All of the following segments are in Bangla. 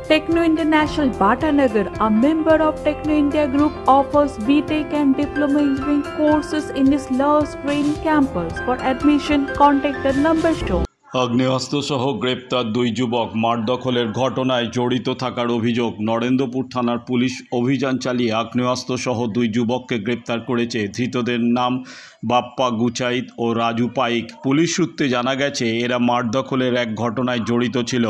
Techno International Bhatanagar, a member of Techno India Group, offers BTech and Diploma Engineering courses in its Lush Green campus. For admission, contact the number shown. আগ্নেয়াস্ত্রসহ গ্রেপ্তার দুই যুবক। মারদখলের ঘটনায় জড়িত থাকার অভিযোগ। নরেন্দ্রপুর থানার পুলিশ অভিযান চালিয়ে আগ্নেয়াস্ত্রসহ দুই যুবককে গ্রেপ্তার করেছে। ধৃতদের নাম বাপ্পা গুচাইত ও রাজু পাইক। পুলিশ সূত্রে জানা গেছে এরা মারদখলের এক ঘটনায় জড়িত ছিল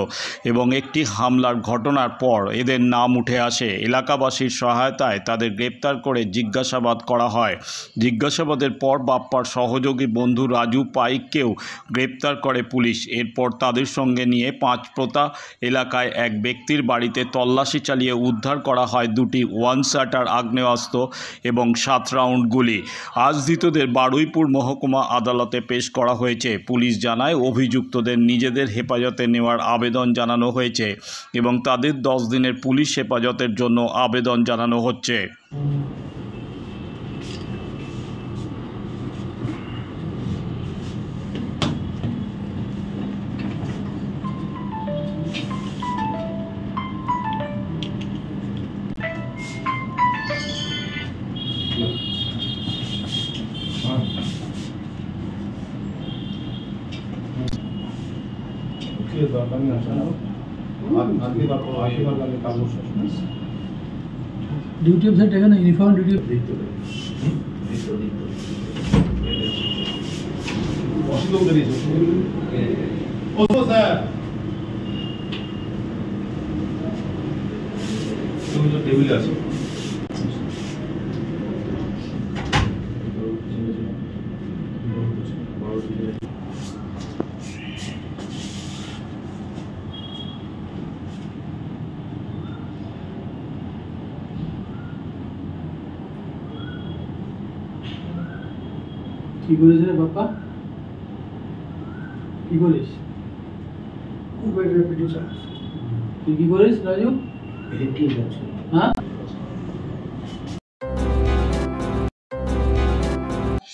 এবং একটি হামলার ঘটনার পর এদের নাম উঠে আসে। এলাকাবাসীর সহায়তায় তাদের গ্রেপ্তার করে জিজ্ঞাসাবাদ করা হয়। জিজ্ঞাসাবাদের পর বাপ্পার সহযোগী বন্ধু রাজু পাইককেও গ্রেপ্তার করে পুলিশ। এরপর তাদের সঙ্গে নিয়ে পাঁচপ্রতা এলাকায় এক ব্যক্তির বাড়িতে তল্লাশি চালিয়ে উদ্ধার করা হয় দুটি ওয়ান শাটার আগ্নেয়াস্ত্র এবং 7 রাউন্ড গুলি। আজ ধৃতদের বারুইপুর মহকুমা আদালতে পেশ করা হয়েছে। পুলিশ জানায় অভিযুক্তদের নিজেদের হেফাজতে নেওয়ার আবেদন জানানো হয়েছে এবং তাদের 10 দিনের পুলিশ হেফাজতের জন্য আবেদন জানানো হচ্ছে। Duty officer taken uniform duty table আছে কি করিস রে বাপ্পা কি করিস তুই কি করিস রাজু হ্যাঁ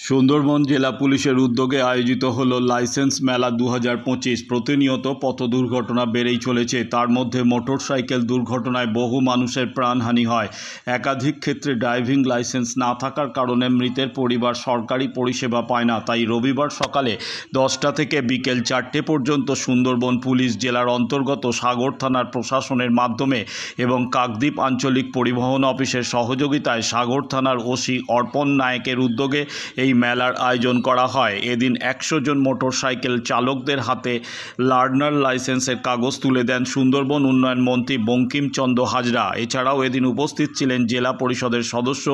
সুন্দরবন জেলা পুলিশের উদ্যোগে আয়োজিত হলো লাইসেন্স মেলা 2025। প্রতিনিয়ত পথ দুর্ঘটনা বেড়েই চলেছে। তার মধ্যে মোটরসাইকেল দুর্ঘটনায় বহু মানুষের প্রাণহানি হয়। একাধিক ক্ষেত্রে ড্রাইভিং লাইসেন্স না থাকার কারণে মৃতের পরিবার সরকারি পরিষেবা পায় না। তাই রবিবার সকালে 10টা থেকে বিকেল 4টে পর্যন্ত সুন্দরবন পুলিশ জেলার অন্তর্গত সাগর থানার প্রশাসনের মাধ্যমে এবং কাকদ্বীপ আঞ্চলিক পরিবহন অফিসের সহযোগিতায় সাগর থানার ওসি অর্পণ নায়েকের উদ্যোগে এই মেলার আয়োজন করা হয়। এদিন 100 জন মোটরসাইকেল চালকদের হাতে লার্নার লাইসেন্সের কাগজ তুলে দেন সুন্দরবন উন্নয়ন মন্ত্রী বঙ্কিমচন্দ্র হাজরা। এছাড়াও এদিন উপস্থিত ছিলেন জেলা পরিষদের সদস্য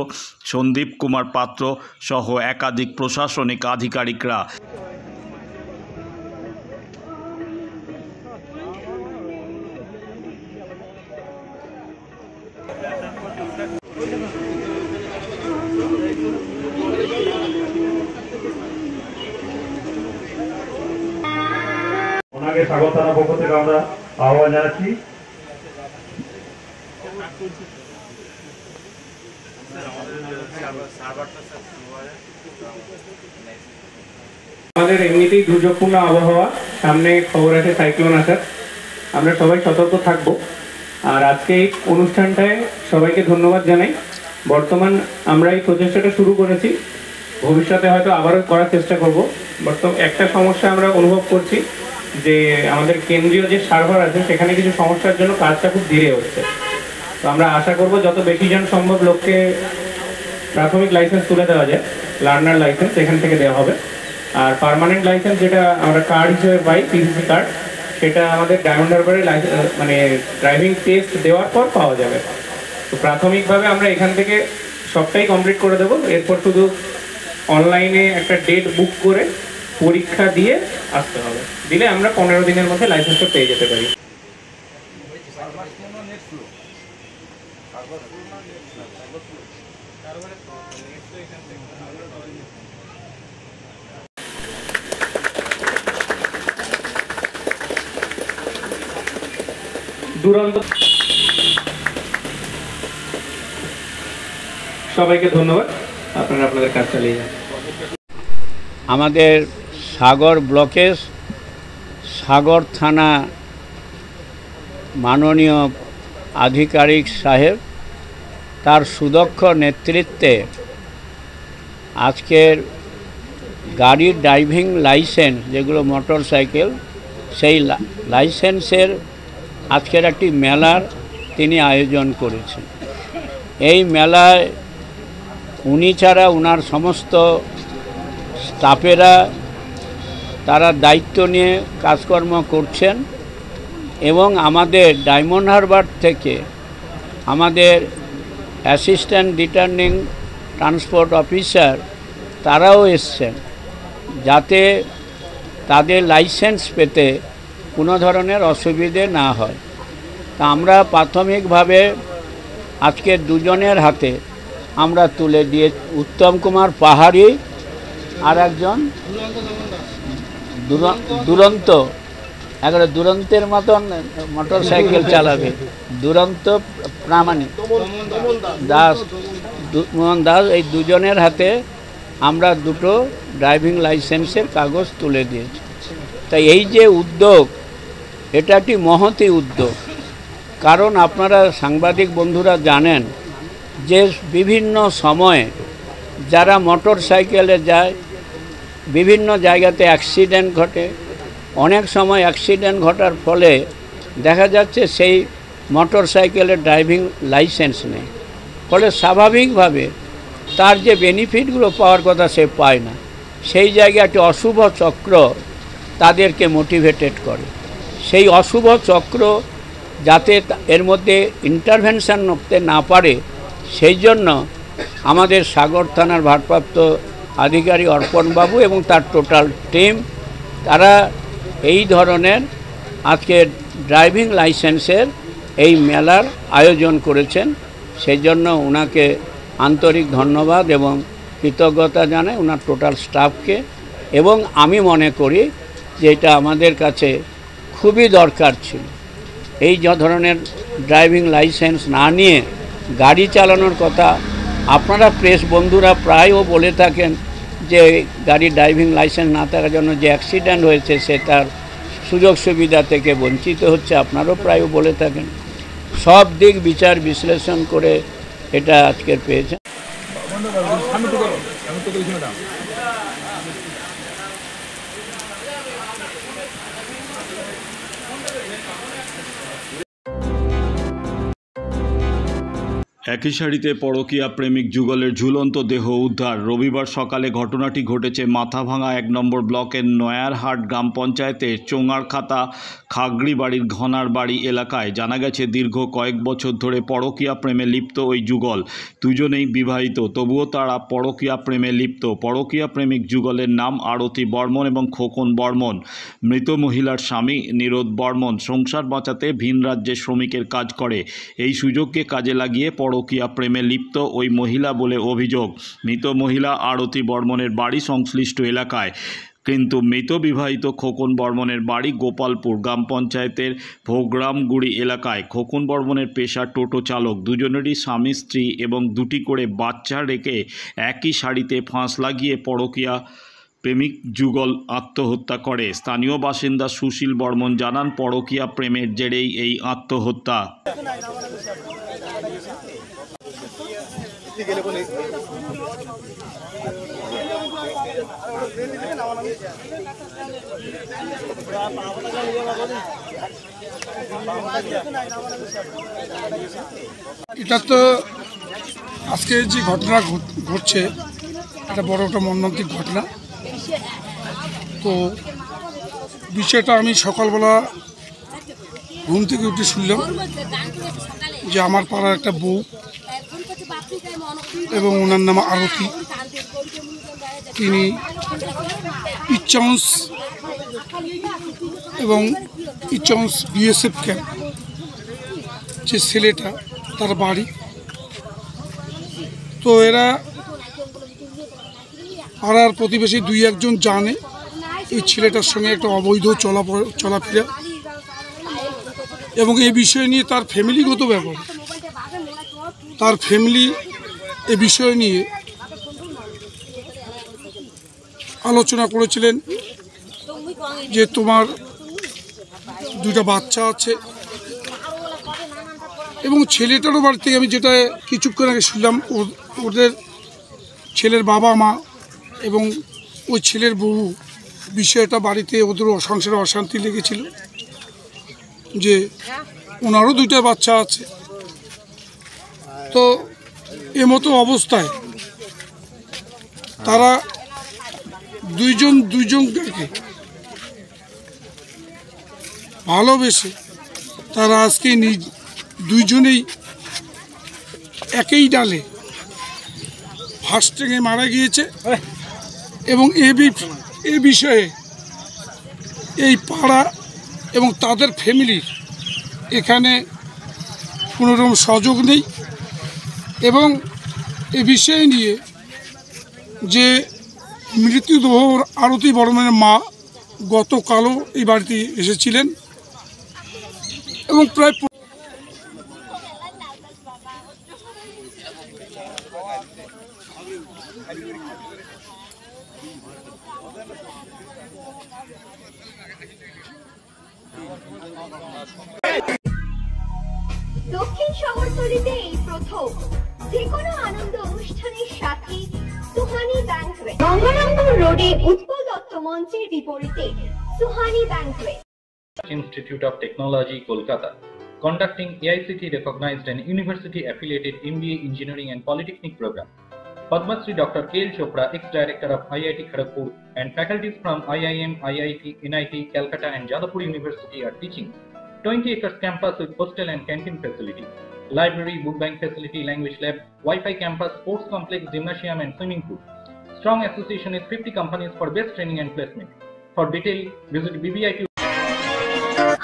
সন্দীপ কুমার পাত্র সহ একাধিক প্রশাসনিক আধিকারিকরা। ওনাকে স্বাগত জানার পক্ষ থেকে আমরা আহ্বান জানাচ্ছি। আমাদের এমনিতেই দুর্যোগপূর্ণ আবহাওয়া, সামনে খবর আছে সাইক্লোন আসার, আমরা সবাই সতর্ক থাকব। আর আজকে এই অনুষ্ঠানটায় সবাইকে ধন্যবাদ জানাই। বর্তমান আমরা এই প্রচেষ্টাটা শুরু করেছি, ভবিষ্যতে হয়তো আবারও করার চেষ্টা করব। বর্তমান একটা সমস্যা আমরা অনুভব করছি যে আমাদের কেন্দ্রীয় যে সার্ভার আছে সেখানে কিছু সমস্যার জন্য কাজটা খুব ধীরে হচ্ছে। তো আমরা আশা করব যত বেশি জন সম্ভব লোককে প্রাথমিক লাইসেন্স তুলে দেওয়া যায়, লার্নার লাইসেন্স এখান থেকে দেওয়া হবে। আর পার্মানেন্ট লাইসেন্স যেটা আমরা কার্ড হিসেবে পাই, পিসিসি কার্ড, সেটা আমাদের ডায়মন্ড হারবারে মানে ড্রাইভিং টেস্ট দেওয়ার পর পাওয়া যাবে। তো প্রাথমিকভাবে আমরা এখান থেকে সবটাই কমপ্লিট করে দেবো। এরপর শুধু অনলাইনে একটা ডেট বুক করে পরীক্ষা দিয়ে আসতে হবে, দিলে আমরা 15 দিনের মধ্যে লাইসেন্সটা পেয়ে যেতে পারি। দুরন্ত সবাইকে ধন্যবাদ, আপনারা আপনাদের কাজ চালিয়ে যান। আমাদের সাগর ব্লকের সাগর থানা মাননীয় আধিকারিক সাহেব তার সুদক্ষ নেতৃত্বে আজকের গাড়ির ড্রাইভিং লাইসেন্স যেগুলো মোটর সাইকেল সেই লাইসেন্সের আজকের একটি মেলার তিনি আয়োজন করেছেন। এই মেলায় উনি ছাড়া ওনার সমস্ত স্টাফেরা তারা দায়িত্ব নিয়ে কাজকর্ম করছেন এবং আমাদের ডায়মন্ড হারবার থেকে আমাদের অ্যাসিস্ট্যান্ট রিটার্নিং ট্রান্সপোর্ট অফিসার তারাও এসছেন যাতে তাদের লাইসেন্স পেতে কোনো ধরনের অসুবিধে না হয়। তা আমরা প্রাথমিকভাবে আজকে দুজনের হাতে আমরা তুলে দিয়ে উত্তম কুমার পাহাড়ি আর একজন দুরন্ত একেবারে দুরন্তের মতন মোটর সাইকেল চালাবে দুরন্ত প্রামাণিক দাস মোহন দাস, এই দুজনের হাতে আমরা দুটো ড্রাইভিং লাইসেন্সের কাগজ তুলে দিয়েছি। তাই এই যে উদ্যোগ এটা একটি মহতী উদ্যোগ, কারণ আপনারা সাংবাদিক বন্ধুরা জানেন যে বিভিন্ন সময়ে যারা মোটর সাইকেলে যায় বিভিন্ন জায়গাতে অ্যাক্সিডেন্ট ঘটে, অনেক সময় অ্যাক্সিডেন্ট ঘটার ফলে দেখা যাচ্ছে সেই মোটর সাইকেলের ড্রাইভিং লাইসেন্স নেই, ফলে স্বাভাবিকভাবে তার যে বেনিফিটগুলো পাওয়ার কথা সে পায় না। সেই জায়গায় একটি অশুভ চক্র তাদেরকে মোটিভেটেড করে। সেই অশুভ চক্র যাতে এর মধ্যে ইন্টারভেনশন করতে না পারে সেই জন্য আমাদের সাগর থানার ভারপ্রাপ্ত আধিকারিক অর্পণবাবু এবং তার টোটাল টিম তারা এই ধরনের আজকে ড্রাইভিং লাইসেন্সের এই মেলার আয়োজন করেছেন। সেই জন্য ওনাকে আন্তরিক ধন্যবাদ এবং কৃতজ্ঞতা জানাই ওনার টোটাল স্টাফকে। এবং আমি মনে করি যে এটা আমাদের কাছে খুবই দরকার ছিল। এই ধরনের ড্রাইভিং লাইসেন্স না নিয়ে গাড়ি চালানোর কথা আপনারা প্রেস বন্ধুরা প্রায়ও বলে থাকেন যে গাড়ি ড্রাইভিং লাইসেন্স না থাকার জন্য যে অ্যাক্সিডেন্ট হয়েছে সে তার সুযোগ সুবিধা থেকে বঞ্চিত হচ্ছে, আপনারাও প্রায়ও বলে থাকেন। সব দিক বিচার বিশ্লেষণ করে এটা আজকের পেয়েছেন। একই সারিতে পরকীয়া প্রেমিক যুগলের ঝুলন্ত দেহ উদ্ধার। রবিবার সকালে ঘটনাটি ঘটেছে মাথাভাঙা ১ নম্বর ব্লকের নয়ারহাট গ্রাম পঞ্চায়েতের চোঙারখাতা খাগড়ি বাড়ির ঘনার বাড়ি এলাকায়। জানা গেছে দীর্ঘ কয়েক বছর ধরে পরকীয়া প্রেমে লিপ্ত ওই যুগল। দুজনেই বিবাহিত, তবুও তারা পরকীয়া প্রেমে লিপ্ত। পরকীয়া প্রেমিক যুগলের নাম আরতি বর্মন এবং খোকন বর্মন। মৃত মহিলার স্বামী নিরোদ বর্মন সংসার বাঁচাতে ভিন রাজ্যে শ্রমিকের কাজ করে। এই সুযোগকে কাজে লাগিয়ে পরকীয়া প্রেমে লিপ্ত ওই মহিলা বলে অভিযোগ। মৃত মহিলা আরতি বর্মনের বাড়ি সংশ্লিষ্ট এলাকায়, কিন্তু মৃত বিবাহিত খোকন বর্মনের বাড়ি গোপালপুর গ্রাম পঞ্চায়েতের ভোগরামগুড়ি এলাকায়। খোকন বর্মনের পেশা টোটো চালক। দুজনেরই স্বামী স্ত্রী এবং 2টি করে বাচ্চা রেখে একই শাড়িতে ফাঁস লাগিয়ে পরকীয়া প্রেমিক যুগল আত্মহত্যা করে। স্থানীয় বাসিন্দা সুশীল বর্মন জানান, পরকীয়া প্রেমের জেরেই এই আত্মহত্যা। এটা তো আজকে যে ঘটনা ঘটছে এটা বড় একটা মর্মান্তিক ঘটনা। তো বিষয়টা আমি সকালবেলা ঘুম থেকে উঠে শুনলাম যে আমার পাড়ার একটা বউ এবং ওনার নাম আরতি, তিনি ইচ্চাউন্স এবং ইচ্চাউন্স বিএসএফ ক্যাম্প যে ছেলেটা তার বাড়ি। তো এরা পাড়ার প্রতিবেশী 2-1 জন জানে এই ছেলেটার সঙ্গে একটা অবৈধ চলাফেরা এবং এই বিষয় নিয়ে তার ফ্যামিলিগত ব্যাপার, তার ফ্যামিলি এ বিষয় নিয়ে আলোচনা করেছিলেন যে তোমার 2টা বাচ্চা আছে এবং ছেলেটারও বাড়ি থেকে আমি যেটা কিছুক্ষণ আগে শুনলাম, ওদের ছেলের বাবা মা এবং ওই ছেলের বউ বিষয়টা বাড়িতে ওদের সংসারে অশান্তি লেগেছিল, যে ওনারও 2টা বাচ্চা আছে। তো এমতো অবস্থায় তারা দুইজনকে ভালোবেসে তারা আজকে দুইজনেই একই ডালে ফাঁস টেনে মারা গিয়েছে। এবং এ বিষয়ে এই পাড়া এবং তাদের ফ্যামিলির এখানে কোনোরকম সহযোগ নেই। এবং এ বিষয় নিয়ে যে মৃত্যুদেহ আরতি বর্মনের মা গতকালও এই বাড়িতে এসেছিলেন এবং প্রায় দক্ষিণ শহরতলিতে এই প্রথম যে কোনো আনন্দ অনুষ্ঠানের সাথে সুহানি ব্যাংকুয়েট, গঙ্গারামপুর রোডে উৎপল দত্ত মঞ্চের বিপরীতে Suhani banquet. Institute of Technology, Kolkata, conducting AICT recognized and university affiliated MBA Engineering and Polytechnic program. Padma Shri Dr. K.L. Chopra, ex-director of IIT Kharagpur, and faculties from IIM, IIT, NIT, Calcutta and Jadavpur University are teaching. 20 acres campus with hostel and canteen facility, library, book bank facility, language lab, Wi-Fi campus, sports complex, gymnasium and swimming pool. Strong association with 50 companies for best training and placement. For detail, visit BBIQ.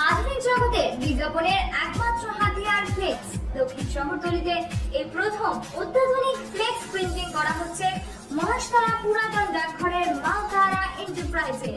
আধুনিক জগতে বিজ্ঞাপনের একমাত্র হাতিয়ার ফ্লেক্স। দক্ষিণ শহরতলিতে এই প্রথম অত্যাধুনিক ফ্লেক্স প্রিন্টিং করা হচ্ছে মহাশতলা পুরাতন ডাকঘরের মা তারা এন্টারপ্রাইজে।